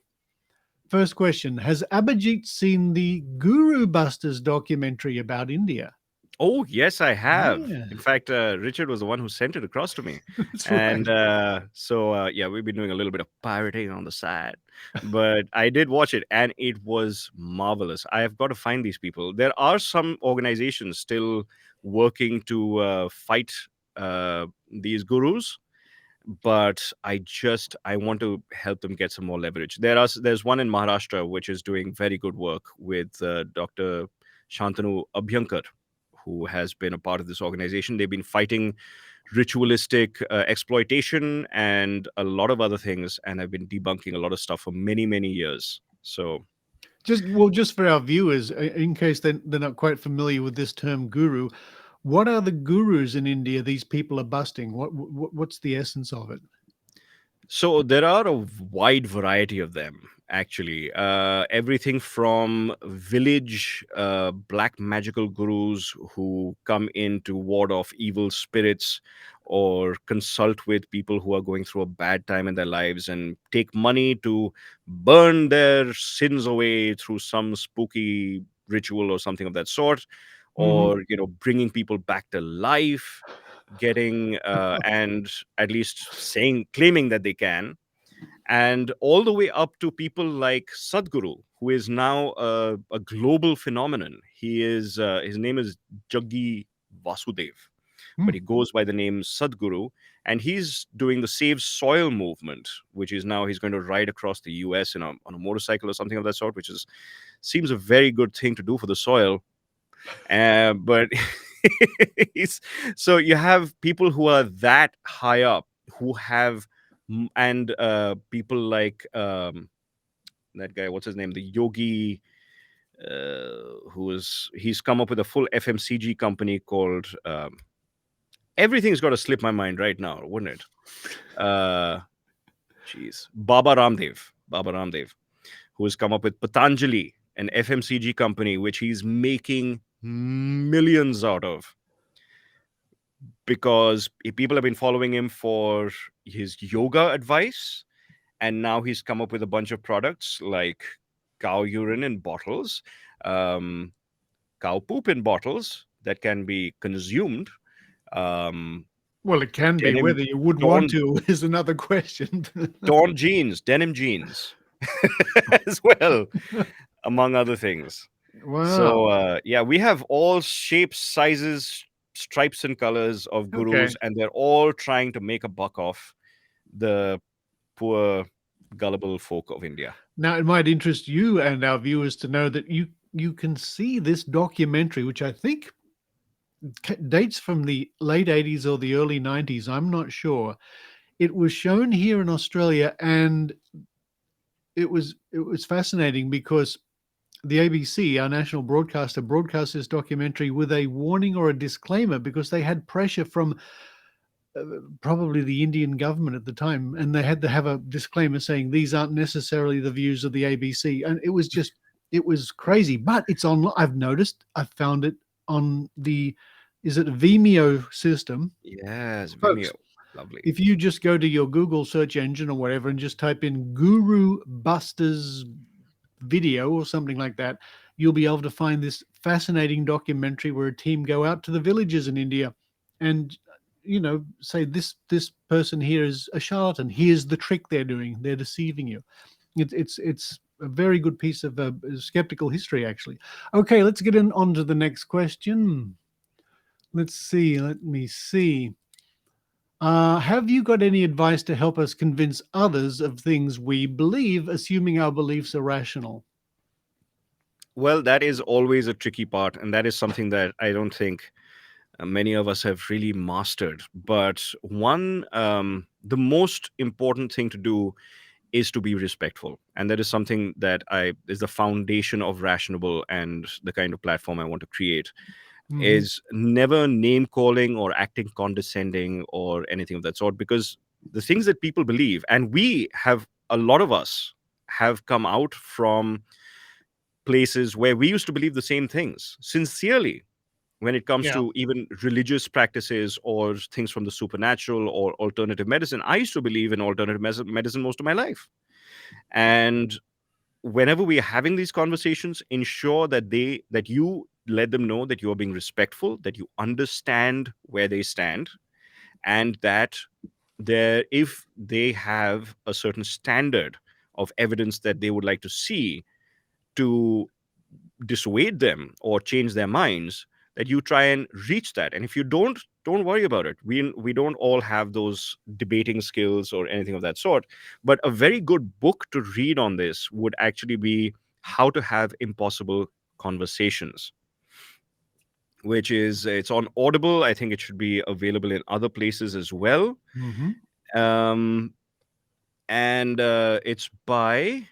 First question. Has Abhijit seen the Guru Busters documentary about India? Oh, yes, I have. Yeah. In fact, Richard was the one who sent it across to me. That's And right. yeah, we've been doing a little bit of pirating on the side. But I did watch it, and it was marvelous. I have got to find these people. There are some organizations still working to fight these gurus, but I want to help them get some more leverage. There's one in Maharashtra which is doing very good work with Dr. Shantanu Abhyankar, who has been a part of this organization. They've been fighting ritualistic exploitation and a lot of other things, and have been debunking a lot of stuff for many, many years. So Just for our viewers, in case they're not quite familiar with this term guru, what are the gurus in India these people are busting? What's the essence of it? So there are a wide variety of them, actually. Everything from village black magical gurus who come in to ward off evil spirits or consult with people who are going through a bad time in their lives and take money to burn their sins away through some spooky ritual or something of that sort, or bringing people back to life, getting and at least claiming that they can, and all the way up to people like Sadhguru, who is now a global phenomenon. His name is Jaggi Vasudev, but he goes by the name Sadhguru, and he's doing the Save Soil movement, which is now he's going to ride across the US on a motorcycle or something of that sort, which seems a very good thing to do for the soil. But so you have people who are that high up who have and people like that guy, what's his name, the yogi, he's come up with a full FMCG company called everything's got to slip my mind right now, wouldn't it? Baba Ramdev, who has come up with Patanjali, an FMCG company which he's making millions out of. because people have been following him for his yoga advice, and now he's come up with a bunch of products like cow urine in bottles, um, cow poop in bottles that can be consumed. Um, Well, it can be. denim, Whether you would want to is another question. torn jeans, denim jeans, as well, among other things. Wow. So yeah, we have all shapes, sizes, stripes, and colors of gurus, Okay. and they're all trying to make a buck off the poor, gullible folk of India. Now, it might interest you and our viewers to know that you can see this documentary, which I think dates from the late 80s or the early 90s. I'm not sure. It was shown here in Australia, and it was fascinating because the ABC, our national broadcaster, broadcast this documentary with a warning or a disclaimer because they had pressure from probably the Indian government at the time, and they had to have a disclaimer saying these aren't necessarily the views of the ABC. And it was crazy. But it's on. I've noticed. I've found it on the, is it Vimeo system? Yes, Folks, Vimeo. Lovely. if you just go to your Google search engine or whatever and just type in Guru Busters video or something like that, you'll be able to find this fascinating documentary where a team go out to the villages in India and say this person here is a charlatan. Here's the trick they're doing. They're deceiving you. It's a very good piece of skeptical history, actually. Okay, let's get on to the next question. Let's see. Let me see. Have you got any advice to help us convince others of things we believe, assuming our beliefs are rational? Well, that is always a tricky part, and that is something that I don't think many of us have really mastered. But the most important thing to do is to be respectful, and that is something that is the foundation of Rationable and the kind of platform I want to create. Mhm. Is never name calling or acting condescending or anything of that sort, because the things that people believe, and a lot of us have come out from places where we used to believe the same things sincerely when it comes Yeah. to even religious practices or things from the supernatural or alternative medicine. I used to believe in alternative medicine most of my life. And whenever we are having these conversations, ensure that you let them know that you are being respectful, that you understand where they stand, and that if they have a certain standard of evidence that they would like to see to dissuade them or change their minds, that you try and reach that. And if you don't worry about it. We don't all have those debating skills or anything of that sort, but a very good book to read on this would actually be How to Have Impossible Conversations, which it's on Audible. I think it should be available in other places as well. Mhm. And it's by,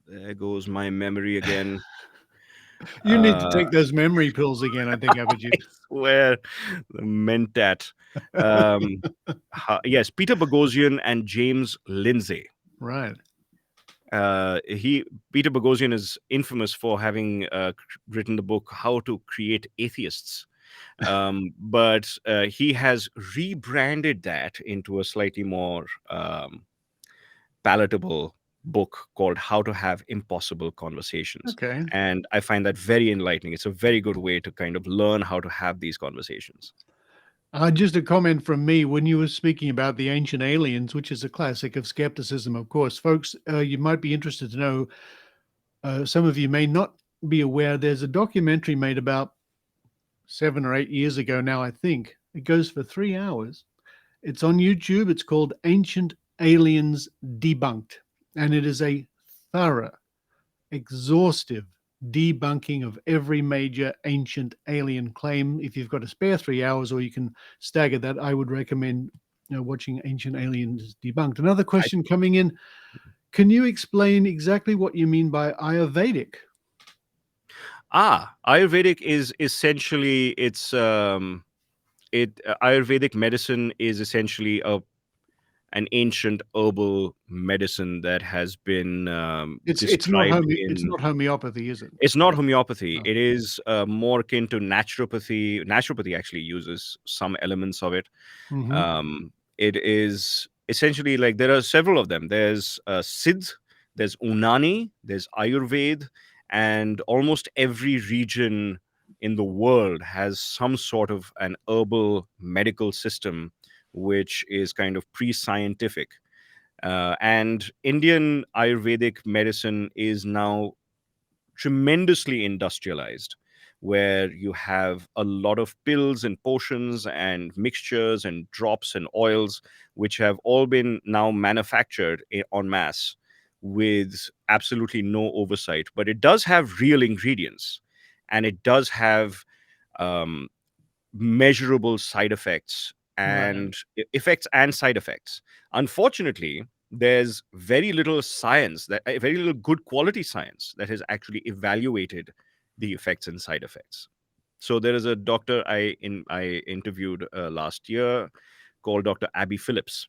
there goes my memory again. You need to take those memory pills again, I think, Abhijit. Where the mentat. Yes, Peter Boghossian and James Lindsay. Right. Peter Boghossian is infamous for having written the book How to Create Atheists. But he has rebranded that into a slightly more palatable book called How to Have Impossible Conversations. Okay. And I find that very enlightening. It's a very good way to kind of learn how to have these conversations. Just a comment from me when you were speaking about the ancient aliens, which is a classic of skepticism, of course. Folks, you might be interested to know, some of you may not be aware, there's a documentary made about 7 or 8 years ago now, I think. It goes for 3 hours. It's on YouTube. It's called Ancient Aliens Debunked. And it is a thorough, exhaustive debunking of every major ancient alien claim. If you've got a spare 3 hours or you can stagger that, I would recommend watching Ancient Aliens Debunked. Another question coming in. Can you explain exactly what you mean by Ayurvedic? Ayurvedic is essentially Ayurvedic medicine is essentially an ancient herbal medicine that has been It's not described it's in. not homeopathy, is it? It's not homeopathy. No. It is more akin to naturopathy. Naturopathy actually uses some elements of it. Mhm. It is essentially like there are several of them. There's Siddh, there's Unani, there's Ayurveda, and almost every region in the world has some sort of an herbal medical system which is kind of pre-scientific. And Indian Ayurvedic medicine is now tremendously industrialized, where you have a lot of pills and potions and mixtures and drops and oils, which have all been now manufactured en masse with absolutely no oversight. But it does have real ingredients, and it does have um, measurable side effects Right. and effects and side effects. Unfortunately, there's very little science, that very little good quality science that has actually evaluated the effects and side effects. So there is a doctor I interviewed last year called Dr. Abby Phillips,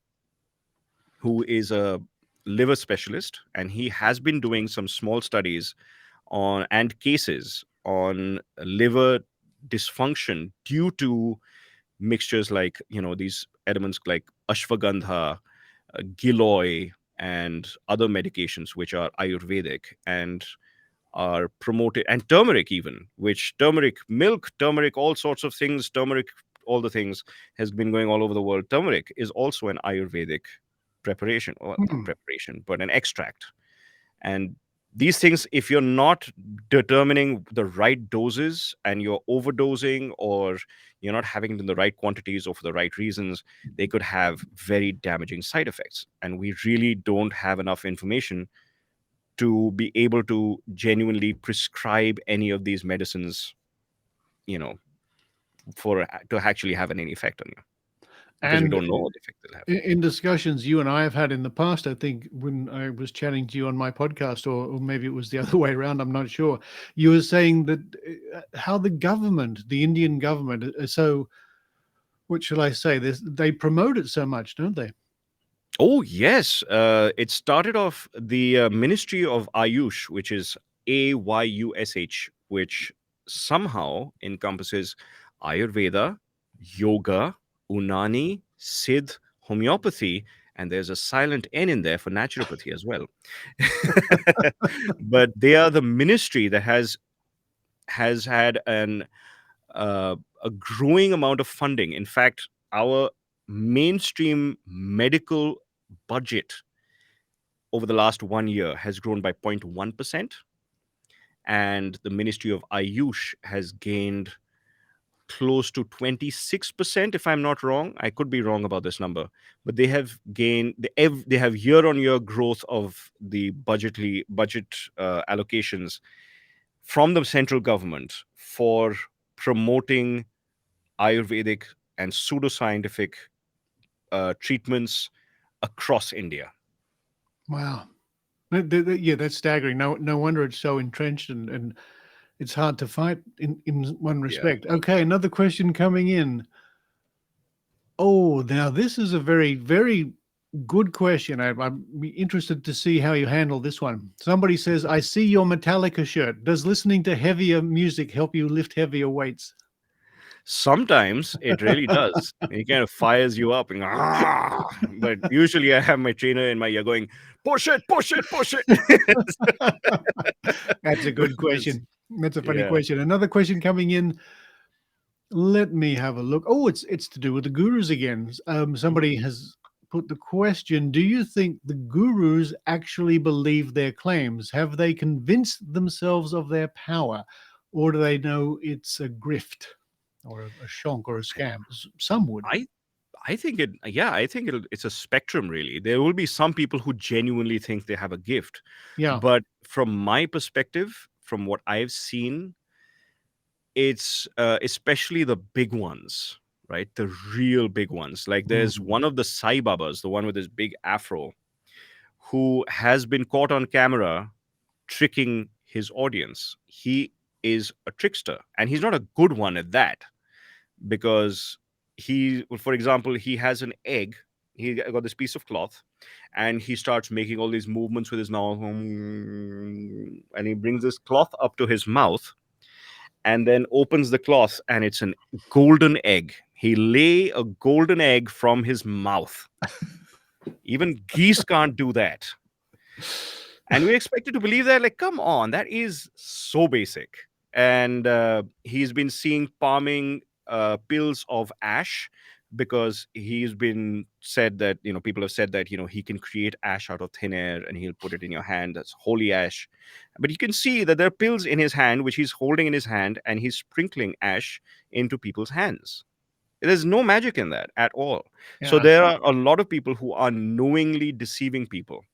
who is a liver specialist, and he has been doing some small studies on and cases on liver dysfunction due to mixtures like these elements like ashwagandha, giloy, and other medications which are ayurvedic and are promoted, and turmeric, even, which turmeric milk, turmeric, all sorts of things, turmeric, all the things has been going all over the world. Turmeric is also an ayurvedic preparation, or not Hmm. preparation, but an extract. And these things, if you're not determining the right doses and you're overdosing, or you're not having it in the right quantities or for the right reasons, they could have very damaging side effects. And we really don't have enough information to be able to genuinely prescribe any of these medicines, you know, for to actually have any effect on you, because we And don't know what effect they'll have. in discussions you and I have had in the past, I think when I was chatting to you on my podcast, or maybe it was the other way around, I'm not sure. You were saying that how the government, the Indian government, so what shall I say? They promote it so much, don't they? Oh, yes. It started off the Ministry of Ayush, which is AYUSH, which somehow encompasses Ayurveda, yoga, Unani, Siddh, homeopathy, and there's a silent N in there for naturopathy as well. But they are the ministry that has had a growing amount of funding. In fact, our mainstream medical budget over the last 1 year has grown by 0.1%, and the Ministry of Ayush has gained close to 26%, if I'm not wrong. I could be wrong about this number, but they have gained, they have year-on-year growth of the budget allocations from the central government for promoting Ayurvedic and pseudoscientific treatments across India. Wow. Yeah, that's staggering. No wonder it's so entrenched, and it's hard to fight in one respect. Okay, another question coming in. Oh, now this is a very, very good question. I'm interested to see how you handle this one. Somebody says, I see your Metallica shirt. Does listening to heavier music help you lift heavier weights? Sometimes it really does. It kind of fires you up, and but usually I have my trainer in my ear going, push it, push it, push it. That's a good question. That's a funny Yeah. question. Another question coming in. Let me have a look. Oh, it's to do with the gurus again. Somebody has put the question, do you think the gurus actually believe their claims? Have they convinced themselves of their power? Or do they know it's a grift or a shonk or a scam? Some would. I think it's a spectrum, really. There will be some people who genuinely think they have a gift. Yeah. But from my perspective, from what I've seen, it's especially the big ones, right? The real big ones. Like there's one of the Sai Babas, the one with his big afro, who has been caught on camera tricking his audience. He is a trickster, and he's not a good one at that, because for example, he has an egg. he got this piece of cloth, and he starts making all these movements with his mouth, and he brings this cloth up to his mouth, and then opens the cloth, and it's a golden egg. He lay a golden egg from his mouth. Even geese can't do that. And we expected to believe that, like, come on, that is so basic. And he's been seeing palming pills of ash, because he's been said that, people have said that, he can create ash out of thin air, and he'll put it in your hand. That's holy ash. But you can see that there are pills in his hand, which he's holding in his hand, and he's sprinkling ash into people's hands. There's no magic in that at all. So Yeah. there are a lot of people who are knowingly deceiving people,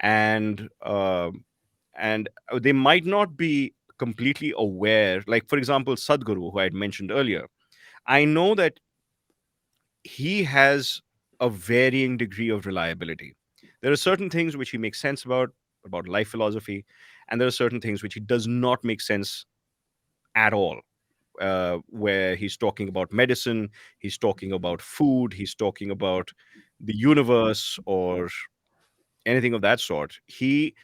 and they might not be completely aware. Like, for example, Sadhguru, who I had mentioned earlier, I know that he has a varying degree of reliability. There are certain things which he makes sense about life philosophy, and there are certain things which he does not make sense at all. Where he's talking about medicine, he's talking about food, he's talking about the universe, or anything of that sort. He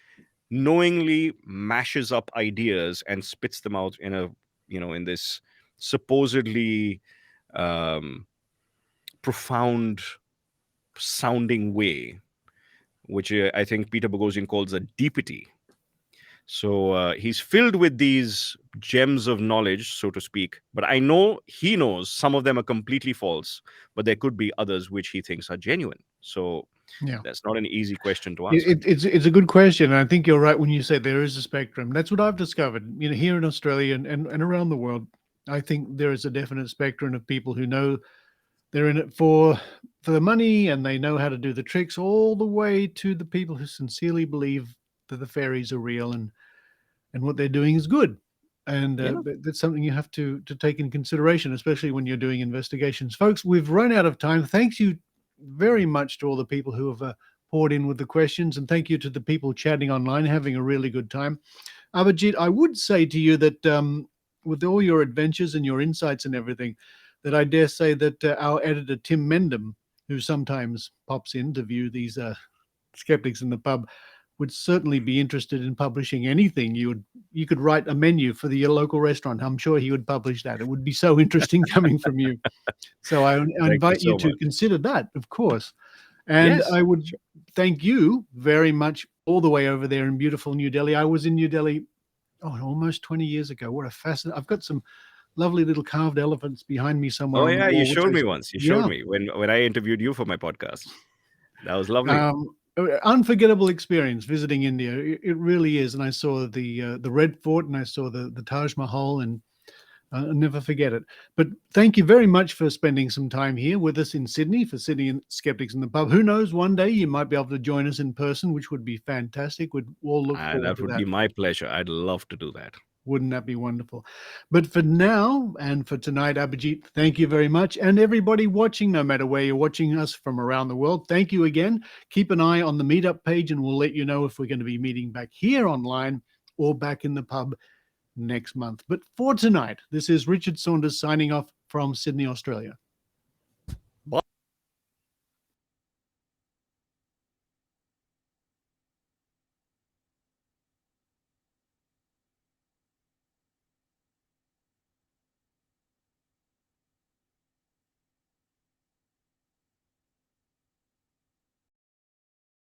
knowingly mashes up ideas and spits them out in in this supposedly profound sounding way, which I think Peter Boghossian calls a deepity. So he's filled with these gems of knowledge, so to speak. But I know he knows some of them are completely false, but there could be others which he thinks are genuine. So Yeah. that's not an easy question to answer. It's a good question. And I think you're right when you say there is a spectrum. That's what I've discovered, here in Australia and around the world. I think there is a definite spectrum of people who know they're in it for the money, and they know how to do the tricks, all the way to the people who sincerely believe that the fairies are real and what they're doing is good. And that's something you have to take in consideration, especially when you're doing investigations. Folks, we've run out of time. Thanks you very much to all the people who have poured in with the questions, and thank you to the people chatting online, having a really good time. Abhijit, I would say to you that with all your adventures and your insights and everything, that I dare say that our editor, Tim Mendham, who sometimes pops in to view these Skeptics in the Pub, would certainly be interested in publishing anything. You could write a menu for your local restaurant. I'm sure he would publish that. It would be so interesting coming from you. So I invite you to consider that, of course. And Yes, I would thank you very much all the way over there in beautiful New Delhi. I was in New Delhi almost 20 years ago. What a fascinating! I've got some lovely little carved elephants behind me somewhere. Oh on the yeah, wall, you which showed I- me once. You Yeah. showed me when I interviewed you for my podcast. That was lovely. Unforgettable experience visiting India. It really is. And I saw the Red Fort, and I saw the Taj Mahal, and I'll never forget it. But thank you very much for spending some time here with us in Sydney for Sydney and Skeptics in the Pub. Who knows, one day you might be able to join us in person, which would be fantastic. We'd all look forward That to would that. be my pleasure. I'd love to do that. Wouldn't that be wonderful? But for now and for tonight, Abhijit, thank you very much. And everybody watching, no matter where you're watching us from around the world, thank you again. Keep an eye on the meetup page, and we'll let you know if we're going to be meeting back here online or back in the pub next month. But for tonight, this is Richard Saunders signing off from Sydney, Australia.